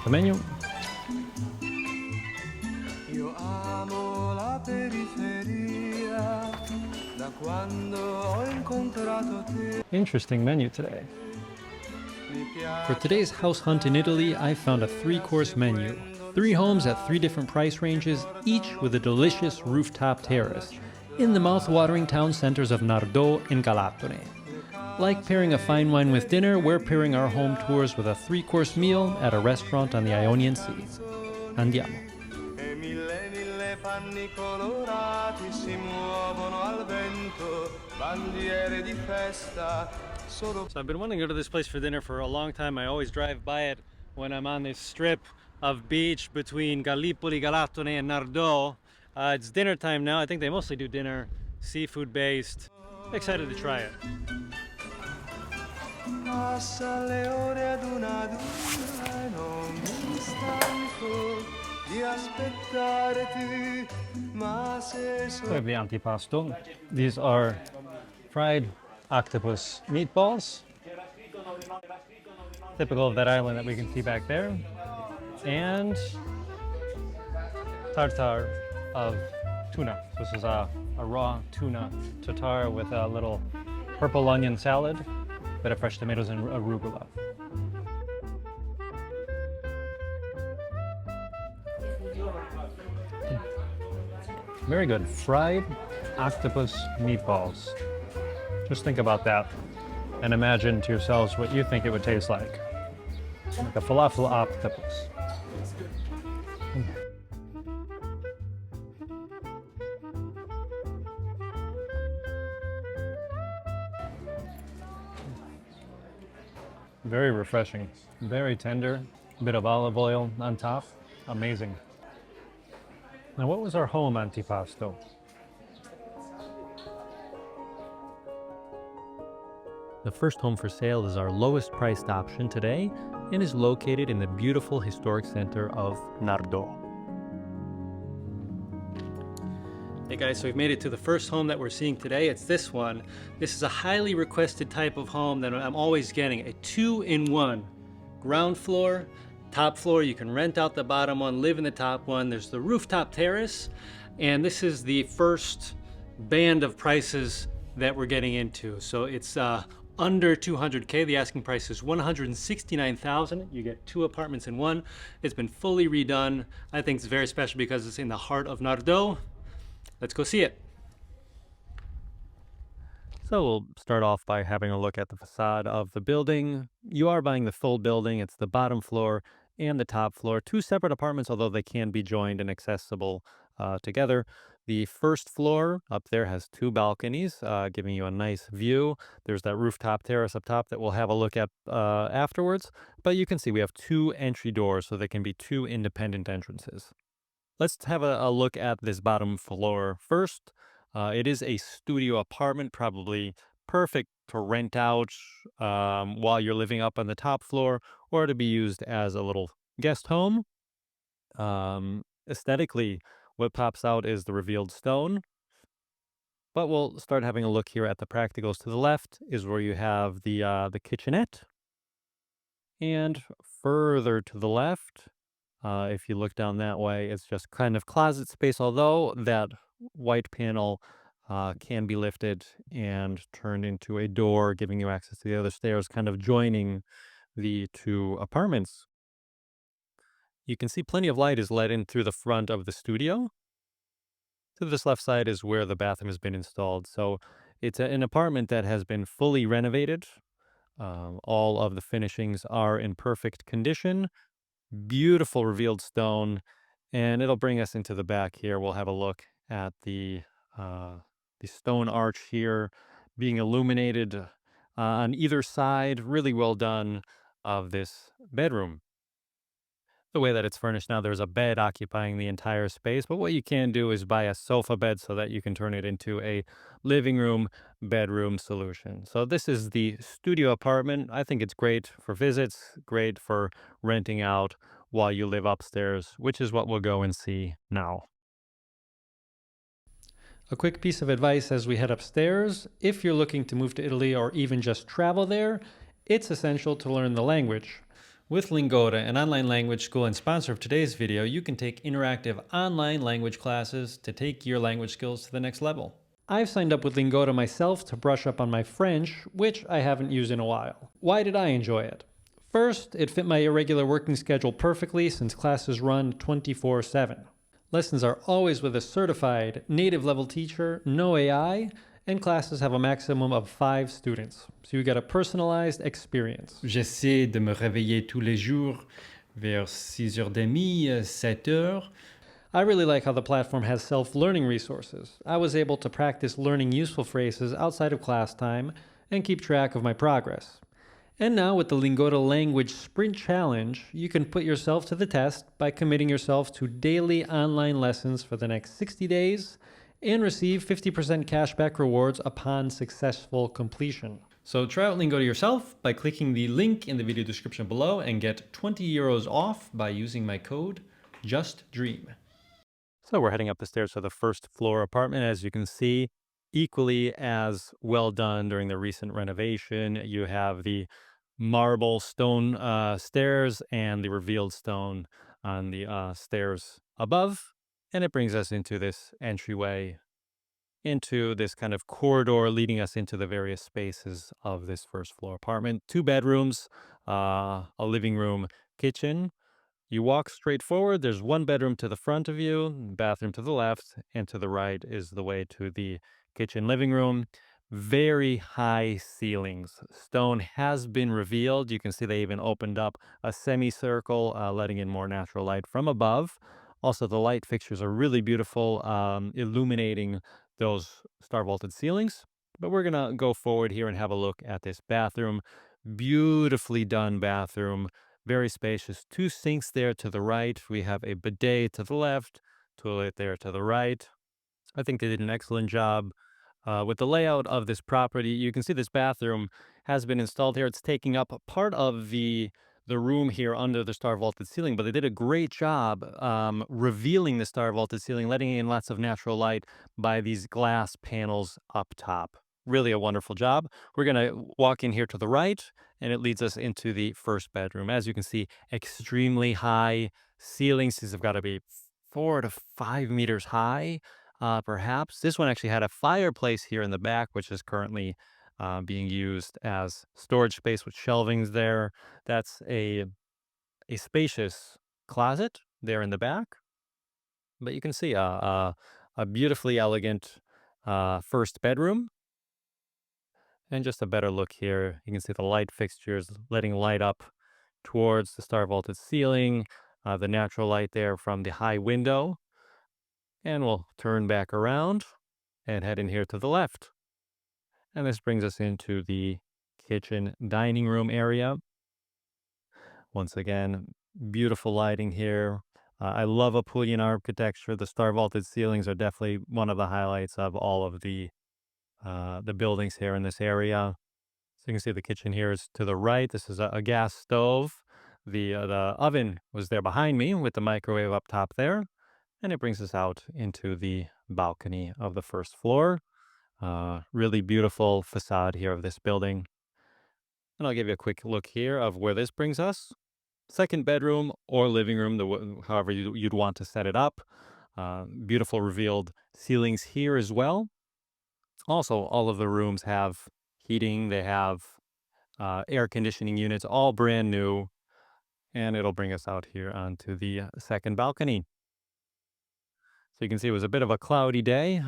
the menu. Io amo la periferia da quando ho incontrato te. Interesting menu today. For today's house hunt in Italy, I found a 3-course menu. 3 homes at 3 different price ranges, each with a delicious rooftop terrace, in the mouth-watering town centers of Nardò and Galatone. Like pairing a fine wine with dinner, we're pairing our home tours with a 3-course meal at a restaurant on the Ionian Sea. Andiamo. E mille panni colorati si muovono al vento, bandiere di festa. So I've been wanting to go to this place for dinner for a long time. I always drive by it when I'm on this strip of beach between Gallipoli, Galatone, and Nardò. It's dinner time now. I think they mostly do dinner, seafood based. Excited to try it. Passa le ore ad una e non mi stanco di aspettare te, ma se We have the antipasto. These are fried octopus meatballs, typical of that island that we can see back there, and tartare of tuna. This is a raw tuna tartare with a little purple onion salad, bit of fresh tomatoes and arugula. Very good. Fried octopus meatballs. Just think about that and imagine to yourselves what you think it would taste like. Like a falafel octopus. Very refreshing, very tender, a bit of olive oil on top, amazing. Now what was our home antipasto? The first home for sale is our lowest priced option today and is located in the beautiful historic center of Nardò. Hey guys, so we've made it to the first home that we're seeing today. It's this one. This is a highly requested type of home that I'm always getting, a 2-in-1. Ground floor, top floor, you can rent out the bottom one, live in the top one. There's the rooftop terrace, and this is the first band of prices that we're getting into. So it's under 200K. The asking price is 169,000. You get 2 apartments in one. It's been fully redone. I think it's very special because it's in the heart of Nardò. Let's go see it. So we'll start off by having a look at the facade of the building. You are buying the full building. It's the bottom floor and the top floor. 2 separate apartments, although they can be joined and accessible together. The first floor up there has 2 balconies, giving you a nice view. There's that rooftop terrace up top that we'll have a look at afterwards. But you can see we have 2 entry doors, so there can be 2 independent entrances. Let's have a look at this bottom floor first. It is a studio apartment, probably perfect to rent out while you're living up on the top floor or to be used as a little guest home. Aesthetically, what pops out is the revealed stone. But we'll start having a look here at the practicals. To the left is where you have the kitchenette. And further to the left, if you look down that way, it's just kind of closet space, although that white panel can be lifted and turned into a door, giving you access to the other stairs, kind of joining the 2 apartments. You can see plenty of light is let in through the front of the studio. To this left side is where the bathroom has been installed. So it's an apartment that has been fully renovated. All of the finishings are in perfect condition. Beautiful revealed stone, and it'll bring us into the back here. We'll have a look at the stone arch here being illuminated on either side. Really well done of this bedroom. The way that it's furnished now, there's a bed occupying the entire space, but what you can do is buy a sofa bed so that you can turn it into a living room, bedroom solution. So this is the studio apartment. I think it's great for visits, great for renting out while you live upstairs, which is what we'll go and see now. A quick piece of advice as we head upstairs: if you're looking to move to Italy or even just travel there, it's essential to learn the language. With Lingoda, an online language school and sponsor of today's video, you can take interactive online language classes to take your language skills to the next level. I've signed up with Lingoda myself to brush up on my French, which I haven't used in a while. Why did I enjoy it? First, it fit my irregular working schedule perfectly since classes run 24/7. Lessons are always with a certified native level teacher, no AI, and classes have a maximum of 5 students. So you get a personalized experience. J'essaie de me réveiller tous les jours vers 6h30, 7h. I really like how the platform has self-learning resources. I was able to practice learning useful phrases outside of class time and keep track of my progress. And now with the Lingoda Language Sprint Challenge, you can put yourself to the test by committing yourself to daily online lessons for the next 60 days and receive 50% cashback rewards upon successful completion. So try out Lingoda yourself by clicking the link in the video description below and get 20 euros off by using my code JUSTDREAM. So we're heading up the stairs to the first floor apartment. As you can see, equally as well done during the recent renovation. You have the marble stone stairs and the revealed stone on the stairs above. And it brings us into this entryway, into this kind of corridor leading us into the various spaces of this first floor apartment. 2 bedrooms, a living room, kitchen. You walk straight forward. There's 1 bedroom to the front of you, bathroom to the left, and to the right is the way to the kitchen living room. Very high ceilings. Stone has been revealed. You can see they even opened up a semicircle, letting in more natural light from above. Also, the light fixtures are really beautiful, illuminating those star vaulted ceilings. But we're going to go forward here and have a look at this bathroom. Beautifully done bathroom. Very spacious. 2 sinks there to the right. We have a bidet to the left, toilet there to the right. I think they did an excellent job with the layout of this property. You can see this bathroom has been installed here. It's taking up a part of the room here under the star vaulted ceiling, but they did a great job revealing the star vaulted ceiling, letting in lots of natural light by these glass panels up top. Really a wonderful job. We're going to walk in here to the right, and it leads us into the first bedroom. As you can see, extremely high ceilings. These have got to be 4 to 5 meters high, perhaps. This one actually had a fireplace here in the back, which is currently being used as storage space with shelvings there. That's a spacious closet there in the back. But you can see a beautifully elegant first bedroom. And just a better look here. You can see the light fixtures letting light up towards the star vaulted ceiling, the natural light there from the high window. And we'll turn back around and head in here to the left. And this brings us into the kitchen dining room area. Once again, beautiful lighting here. I love Apulian architecture. The star vaulted ceilings are definitely one of the highlights of all of the buildings here in this area. So you can see the kitchen here is to the right. This is a gas stove. The oven was there behind me with the microwave up top there. And it brings us out into the balcony of the first floor. Really beautiful facade here of this building. And I'll give you a quick look here of where this brings us. Second bedroom or living room, however you'd want to set it up. Beautiful revealed ceilings here as well. Also, all of the rooms have heating. They have air conditioning units, all brand new. And it'll bring us out here onto the second balcony. So you can see it was a bit of a cloudy day,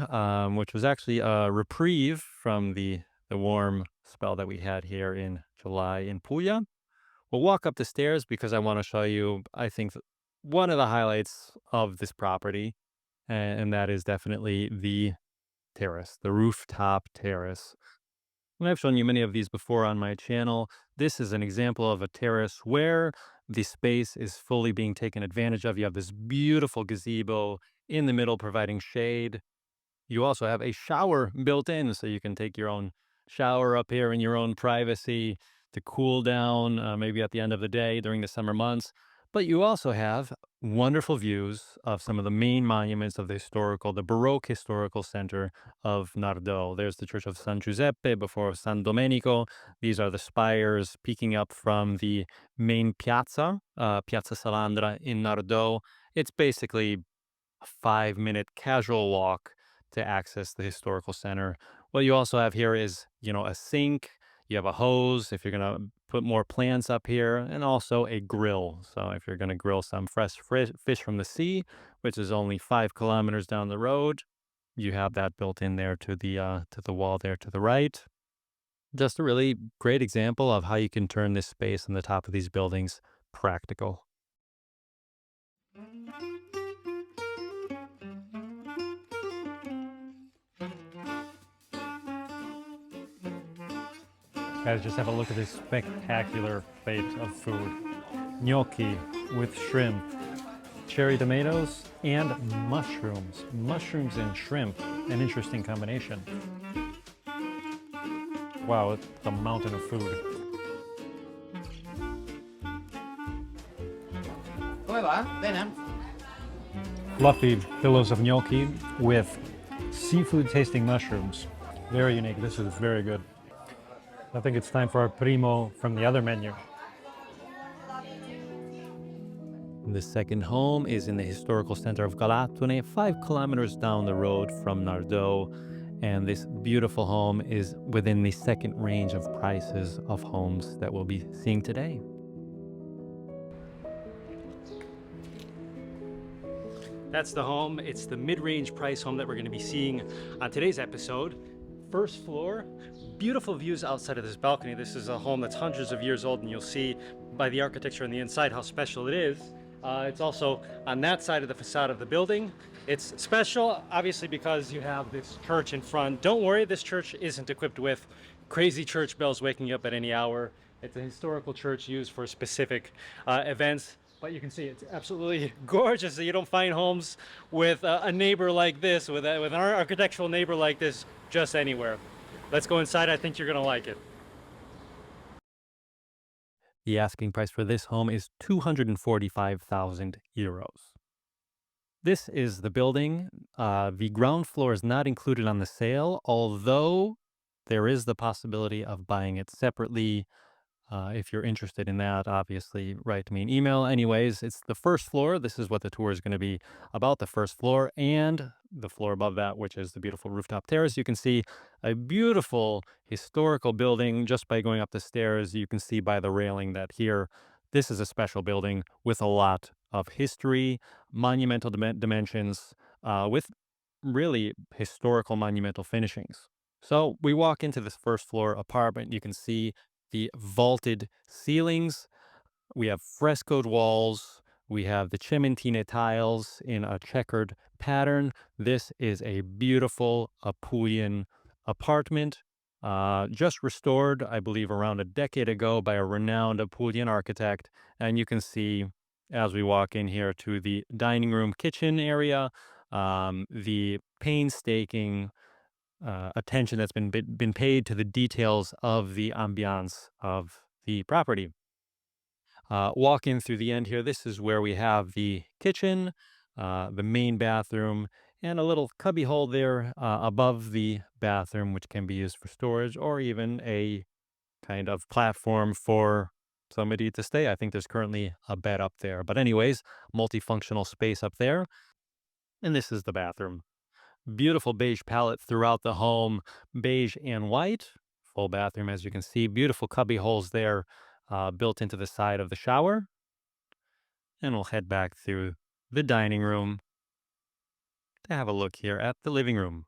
which was actually a reprieve from the warm spell that we had here in July in Puglia. We'll walk up the stairs because I want to show you, I think, one of the highlights of this property, and that is definitely the terrace, the rooftop terrace. And I've shown you many of these before on my channel. This is an example of a terrace where the space is fully being taken advantage of. You have this beautiful gazebo in the middle providing shade. You also have a shower built in, so you can take your own shower up here in your own privacy to cool down, maybe at the end of the day during the summer months. But you also have wonderful views of some of the main monuments of the Baroque historical center of Nardò. There's the Church of San Giuseppe before San Domenico. These are the spires peeking up from the main piazza, Piazza Salandra in Nardò. It's basically a 5-minute casual walk to access the historical center. What you also have here is, a sink, you have a hose if you're going to put more plants up here, and also a grill. So if you're going to grill some fresh fish from the sea, which is only 5 kilometers down the road, you have that built in there to the wall there to the right. Just a really great example of how you can turn this space on the top of these buildings practical. Guys, just have a look at this spectacular plate of food. Gnocchi with shrimp, cherry tomatoes, and mushrooms. Mushrooms and shrimp, an interesting combination. Wow, it's a mountain of food. Come va? Bene? Fluffy pillows of gnocchi with seafood tasting mushrooms. Very unique. This is very good. I think it's time for our Primo from the other menu. The second home is in the historical center of Galatone, 5 kilometers down the road from Nardò. And this beautiful home is within the second range of prices of homes that we'll be seeing today. That's the home. It's the mid-range price home that we're going to be seeing on today's episode. First floor, beautiful views outside of this balcony. This is a home that's hundreds of years old, and you'll see by the architecture on the inside how special it is. It's also on that side of the facade of the building. It's special, obviously, because you have this church in front. Don't worry, this church isn't equipped with crazy church bells waking you up at any hour. It's a historical church used for specific events. But you can see it's absolutely gorgeous. You don't find homes with a neighbor like this, with an architectural neighbor like this, just anywhere. Let's go inside. I think you're going to like it. The asking price for this home is 245,000 euros. This is the building. The ground floor is not included on the sale, although there is the possibility of buying it separately. If you're interested in that, obviously write me an email. Anyways, it's the first floor. This is what the tour is going to be about, the first floor and the floor above that, which is the beautiful rooftop terrace. You can see a beautiful historical building just by going up the stairs. You can see by the railing that here, this is a special building with a lot of history, monumental dimensions, with really historical monumental finishings. So we walk into this first floor apartment. You can see the vaulted ceilings. We have frescoed walls. We have the cementine tiles in a checkered pattern. This is a beautiful Apulian apartment, just restored, I believe, around a decade ago by a renowned Apulian architect. And you can see as we walk in here to the dining room kitchen area, the painstaking attention that's been paid to the details of the ambiance of the property. Walk in through the end here. This is where we have the kitchen, the main bathroom, and a little cubby hole there above the bathroom, which can be used for storage or even a kind of platform for somebody to stay. I think there's currently a bed up there. But anyways, multifunctional space up there. And this is the bathroom. Beautiful beige palette throughout the home, beige and white. Full bathroom, as you can see. Beautiful cubby holes there built into the side of the shower. And we'll head back through the dining room to have a look here at the living room.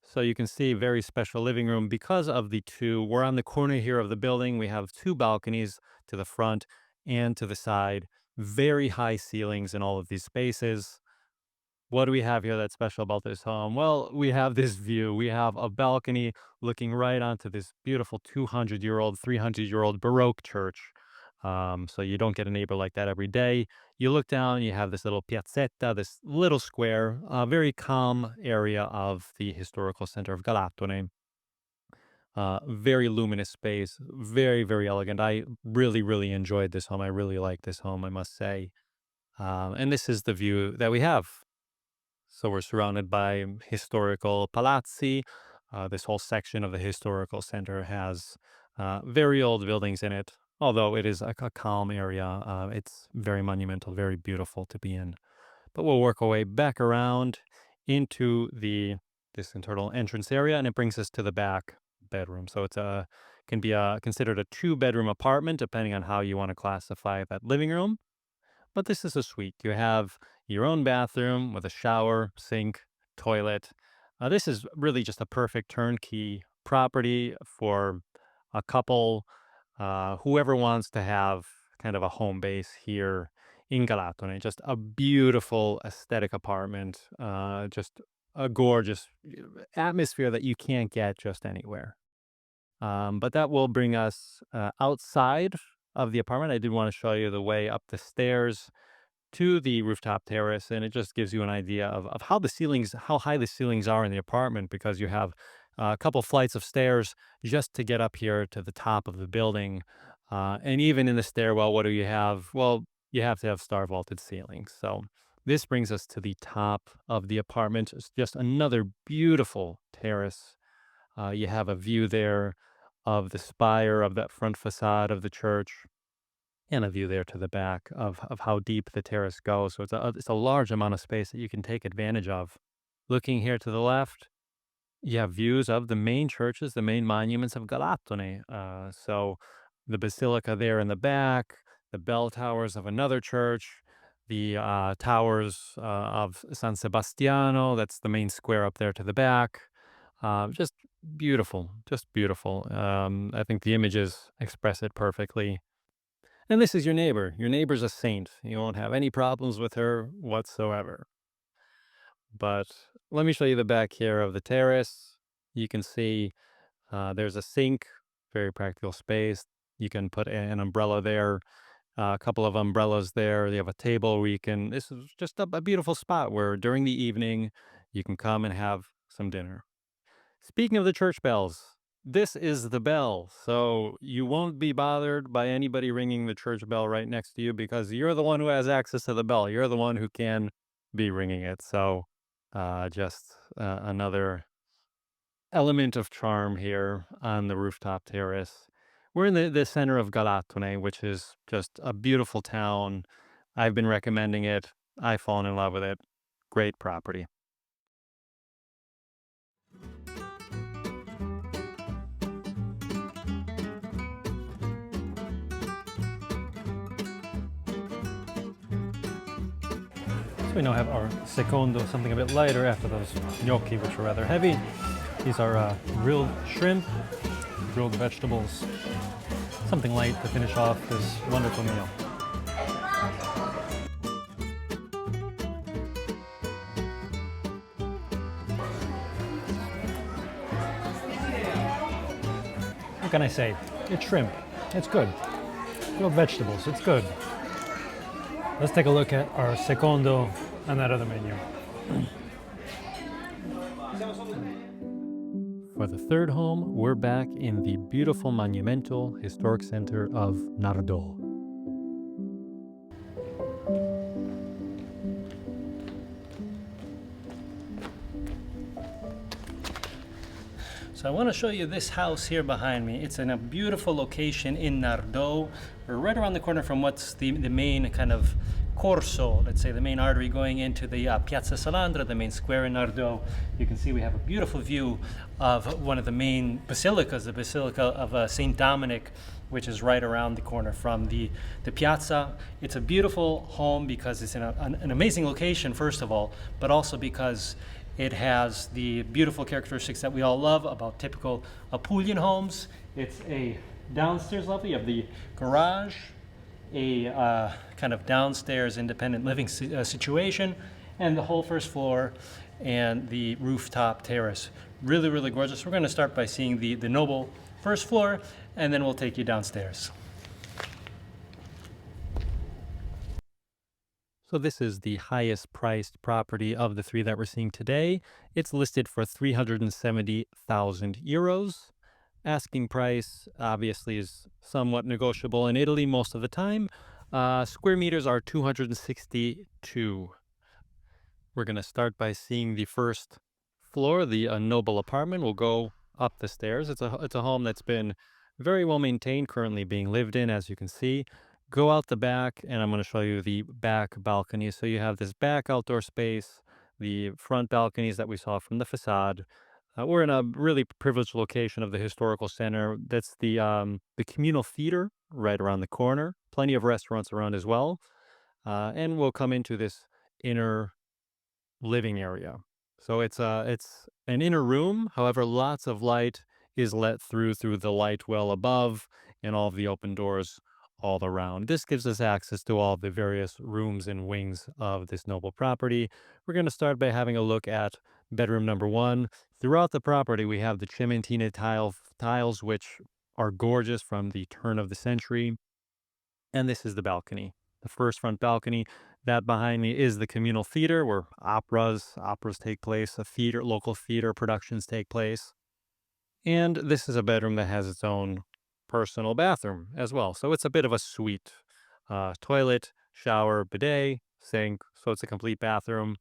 So you can see very special living room because of we're on the corner here of the building. We have two balconies to the front and to the side. Very high ceilings in all of these spaces. What do we have here that's special about this home? Well, we have this view. We have a balcony looking right onto this beautiful 200-year-old, 300-year-old Baroque church. So you don't get a neighbor like that every day. You look down, you have this little piazzetta, this little square, very calm area of the historical center of Galatone. Very luminous space, very, very elegant. I really, really enjoyed this home. I really like this home, I must say. And this is the view that we have. So we're surrounded by historical palazzi. This whole section of the historical center has very old buildings in it, although it is a calm area. It's very monumental, very beautiful to be in. But we'll work our way back around into this internal entrance area, and it brings us to the back bedroom. So it's a can be considered a two-bedroom apartment, depending on how you want to classify that living room. But this is a suite. You have your own bathroom with a shower, sink, toilet. This is really just a perfect turnkey property for a couple, whoever wants to have kind of a home base here in Galatone. Just a beautiful aesthetic apartment, just a gorgeous atmosphere that you can't get just anywhere. But that will bring us outside of the apartment. I did want to show you the way up the stairs to the rooftop terrace, and it just gives you an idea of how high the ceilings are in the apartment, because you have a couple flights of stairs just to get up here to the top of the building. And even in the stairwell, what do you have? Well, you have to have star vaulted ceilings. So this brings us to the top of the apartment. It's just another beautiful terrace. You have a view there of the spire of that front facade of the church, and a view there to the back of how deep the terrace goes. So it's a large amount of space that you can take advantage of. Looking here to the left, you have views of the main churches, the main monuments of Galatone. So the basilica there in the back, the bell towers of another church, the towers of San Sebastiano. That's the main square up there to the back. Just beautiful, just beautiful. I think the images express it perfectly. And this is your neighbor. Your neighbor's a saint. You won't have any problems with her whatsoever. But let me show you the back here of the terrace. You can see there's a sink, very practical space. You can put an umbrella there, a couple of umbrellas there. You have a table where this is just a beautiful spot where during the evening you can come and have some dinner. Speaking of the church bells, this is the bell. So you won't be bothered by anybody ringing the church bell right next to you, because you're the one who has access to the bell. You're the one who can be ringing it. So just another element of charm here on the rooftop terrace. We're in the center of Galatone, which is just a beautiful town. I've been recommending it. I've fallen in love with it. Great property. So we now have our secondo, something a bit lighter after those gnocchi, which were rather heavy. These are grilled shrimp, grilled vegetables, something light to finish off this wonderful meal. What can I say? It's shrimp. It's good. Grilled vegetables. It's good. Let's take a look at our secondo and that other menu. For the third home, we're back in the beautiful monumental historic center of Nardò. So I want to show you this house here behind me. It's in a beautiful location in Nardò. We're right around the corner from what's the main kind of corso, let's say the main artery going into the Piazza Salandra, the main square in Nardò. You can see we have a beautiful view of one of the main basilicas, the Basilica of St. Dominic, which is right around the corner from the piazza. It's a beautiful home because it's in an amazing location, first of all, but also because it has the beautiful characteristics that we all love about typical Apulian homes. It's a downstairs level. You have the garage, a kind of downstairs independent living situation, and the whole first floor and the rooftop terrace. Really, really gorgeous. We're going to start by seeing the noble first floor, and then we'll take you downstairs. So this is the highest priced property of the three that we're seeing today. It's listed for 370,000 euros. Asking price obviously is somewhat negotiable in Italy most of the time, Square meters are 262. We're going to start by seeing the first floor, the noble apartment. We'll go up the stairs. It's a home that's been very well maintained, currently being lived in, as you can see. Go out the back, and I'm going to show you the back balcony. So you have this back outdoor space, the front balconies that we saw from the facade. We're in a really privileged location of the historical center. That's the communal theater right around the corner. Plenty of restaurants around as well. And we'll come into this inner living area. So it's an inner room. However, lots of light is let through the light well above and all of the open doors all around. This gives us access to all the various rooms and wings of this noble property. We're going to start by having a look at bedroom number one. Throughout the property, we have the Cementina tiles, which are gorgeous from the turn of the century. And this is the balcony, the first front balcony. That behind me is the communal theater where operas take place, local theater productions take place. And this is a bedroom that has its own personal bathroom as well. So it's a bit of a suite. Toilet, shower, bidet, sink. So it's a complete bathroom.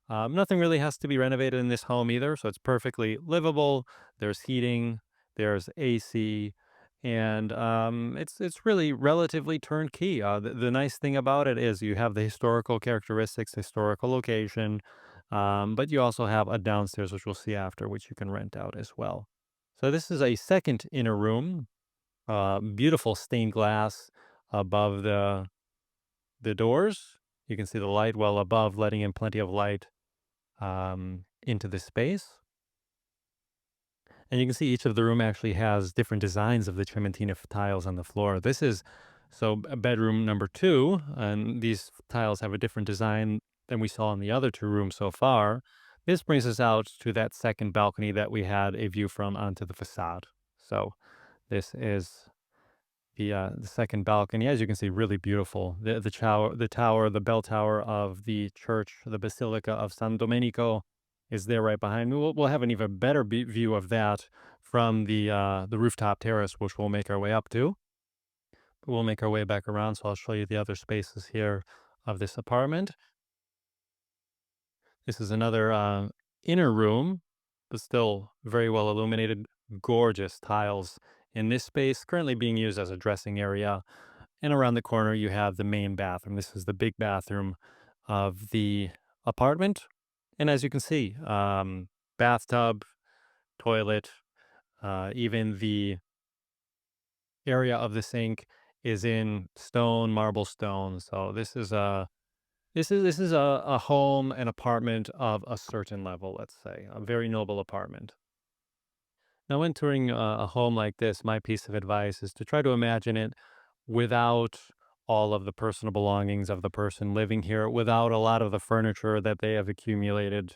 Nothing really has to be renovated in this home either. So it's perfectly livable. There's heating, there's AC, and it's really relatively turnkey. The nice thing about it is you have the historical characteristics, historical location, but you also have a downstairs, which we'll see after, which you can rent out as well. So this is a second inner room. Beautiful stained glass above the doors. You can see the light well above, letting in plenty of light into the space. And you can see each of the room actually has different designs of the Trementina tiles on the floor. This is bedroom number two, and these tiles have a different design than we saw in the other two rooms so far. This brings us out to that second balcony that we had a view from onto the facade. So this is the second balcony. As you can see, really beautiful. The bell tower of the church, the Basilica of San Domenico, is there right behind me. We'll have an even better view of that from the rooftop terrace, which we'll make our way up to. But we'll make our way back around, so I'll show you the other spaces here of this apartment. This is another inner room, but still very well illuminated. Gorgeous tiles in this space, currently being used as a dressing area. And around the corner, you have the main bathroom. This is the big bathroom of the apartment. And as you can see, bathtub, toilet, even the area of the sink is in stone, marble stone. So this is a home, an apartment of a certain level, let's say, a very noble apartment. Now, entering a home like this, my piece of advice is to try to imagine it without all of the personal belongings of the person living here, without a lot of the furniture that they have accumulated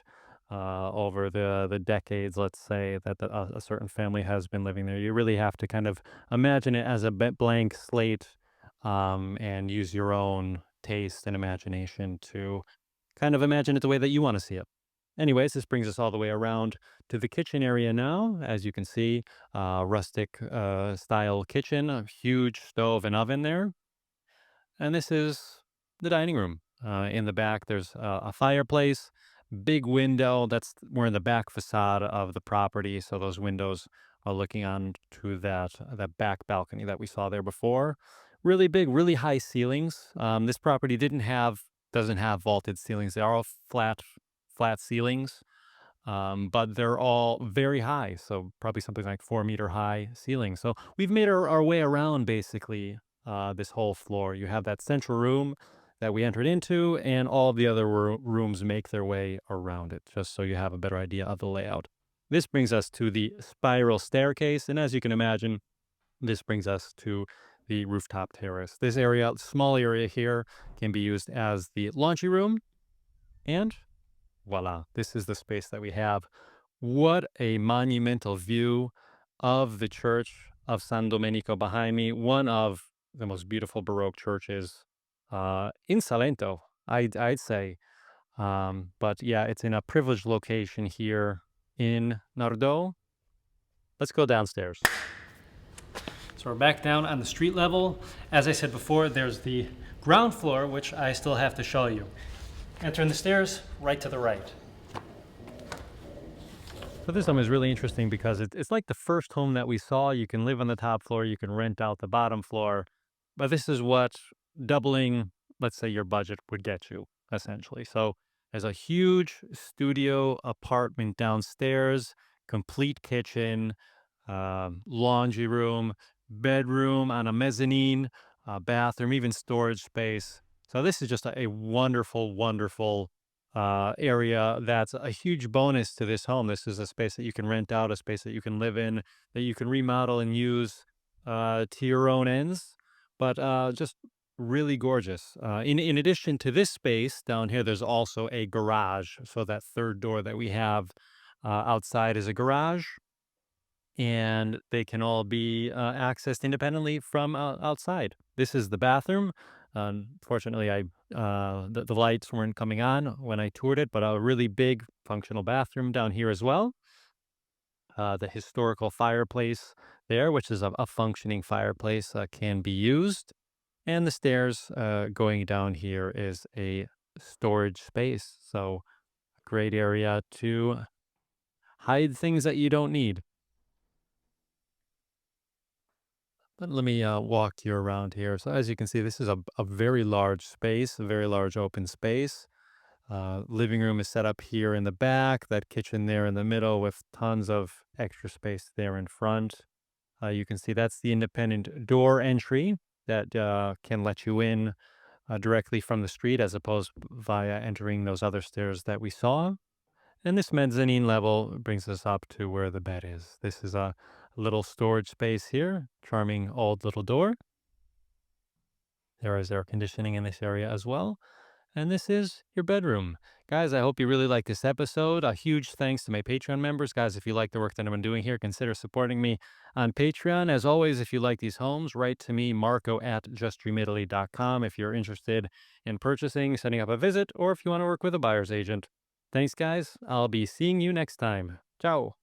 over the decades, let's say, that a certain family has been living there. You really have to kind of imagine it as a blank slate, and use your own taste and imagination to kind of imagine it the way that you want to see it. Anyways, this brings us all the way around to the kitchen area now. As you can see, rustic style kitchen, a huge stove and oven there. And this is the dining room. In the back, there's a fireplace, big window. We're in the back facade of the property, so those windows are looking on to that back balcony that we saw there before. Really big, really high ceilings. This property doesn't have vaulted ceilings. They are all flat ceilings, but they're all very high. So probably something like 4 meter high ceilings. So we've made our way around basically this whole floor. You have that central room that we entered into, and all of the other rooms make their way around it, just so you have a better idea of the layout. This brings us to the spiral staircase, and as you can imagine, this brings us to the rooftop terrace. This area, small area here, can be used as the laundry room, and voila, this is the space that we have. What a monumental view of the church of San Domenico behind me, one of the most beautiful Baroque churches in Salento, I'd say. But yeah, it's in a privileged location here in Nardò. Let's go downstairs. So we're back down on the street level. As I said before, there's the ground floor, which I still have to show you. Entering the stairs, right to the right. So this home is really interesting because it's like the first home that we saw. You can live on the top floor, you can rent out the bottom floor, but this is what doubling, let's say, your budget would get you, essentially. So there's a huge studio apartment downstairs, complete kitchen, laundry room, bedroom on a mezzanine, bathroom, even storage space. So this is just a wonderful, wonderful area that's a huge bonus to this home. This is a space that you can rent out, a space that you can live in, that you can remodel and use to your own ends, but just really gorgeous. In addition to this space down here, there's also a garage. So that third door that we have outside is a garage, and they can all be accessed independently from outside. This is the bathroom. Unfortunately, the lights weren't coming on when I toured it, but a really big functional bathroom down here as well. The historical fireplace there, which is a functioning fireplace, can be used. And the stairs going down here is a storage space. So, a great area to hide things that you don't need. But let me walk you around here. So as you can see, this is a very large space, a very large open space. Living room is set up here in the back, that kitchen there in the middle with tons of extra space there in front. You can see that's the independent door entry that can let you in directly from the street as opposed via entering those other stairs that we saw. And this mezzanine level brings us up to where the bed is. This is a little storage space here, charming old little door. There is air conditioning in this area as well. And this is your bedroom. Guys, I hope you really like this episode. A huge thanks to my Patreon members. Guys, if you like the work that I've been doing here, consider supporting me on Patreon. As always, if you like these homes, write to me, Marco at JustDreamItaly.com if you're interested in purchasing, setting up a visit, or if you want to work with a buyer's agent. Thanks, guys. I'll be seeing you next time. Ciao.